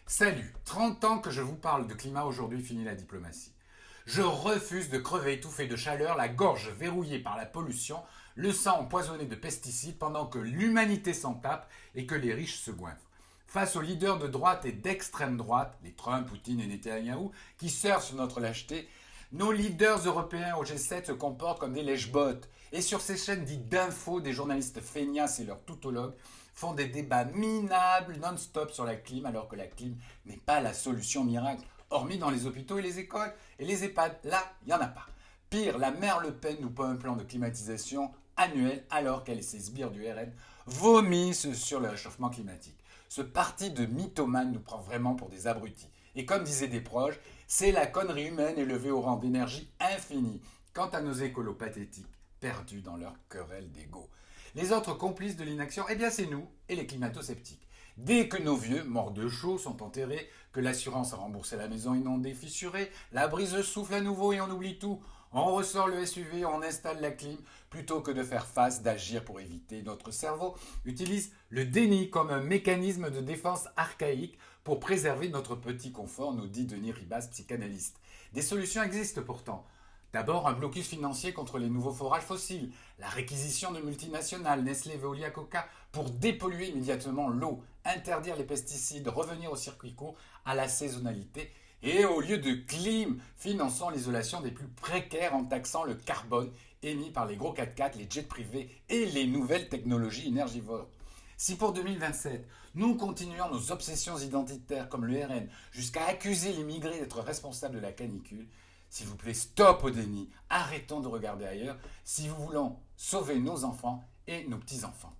Salut, 30 ans que je vous parle de climat, aujourd'hui fini la diplomatie. Je refuse de crever étouffé de chaleur, la gorge verrouillée par la pollution, le sang empoisonné de pesticides pendant que l'humanité s'en tape et que les riches se goinfrent. Face aux leaders de droite et d'extrême droite, les Trump, Poutine et Netanyahou, qui surfent sur notre lâcheté, nos leaders européens au G7 se comportent comme des lèche-bottes. Et sur ces chaînes dites d'infos, des journalistes feignasses et leurs toutologues font des débats minables non-stop sur la clim, alors que la clim n'est pas la solution miracle, hormis dans les hôpitaux et les écoles et les EHPAD. Là, il n'y en a pas. Pire, la mère Le Pen nous pond un plan de climatisation annuel alors qu'elle et ses sbires du RN vomissent sur le réchauffement climatique. Ce parti de mythomanes nous prend vraiment pour des abrutis. Et comme disaient des proches, c'est la connerie humaine élevée au rang d'énergie infinie. Quant à nos écolos pathétiques, perdus dans leur querelle d'ego. Les autres complices de l'inaction, eh bien c'est nous et les climato-sceptiques. Dès que nos vieux, morts de chaud, sont enterrés, que l'assurance a remboursé la maison inondée, fissurée, la brise souffle à nouveau et on oublie tout, on ressort le SUV, on installe la clim, plutôt que de faire face, d'agir pour éviter, notre cerveau utilise le déni comme un mécanisme de défense archaïque pour préserver notre petit confort, nous dit Denis Ribas, psychanalyste. Des solutions existent pourtant. D'abord, un blocus financier contre les nouveaux forages fossiles, la réquisition de multinationales, Nestlé, Veolia, Coca, pour dépolluer immédiatement l'eau, interdire les pesticides, revenir au circuit court, à la saisonnalité, et au lieu de clim, finançons l'isolation des plus précaires en taxant le carbone émis par les gros 4x4, les jets privés et les nouvelles technologies énergivores. Si pour 2027, nous continuons nos obsessions identitaires comme le RN jusqu'à accuser les migrés d'être responsables de la canicule, s'il vous plaît, stop au déni, arrêtons de regarder ailleurs si nous voulons sauver nos enfants et nos petits-enfants.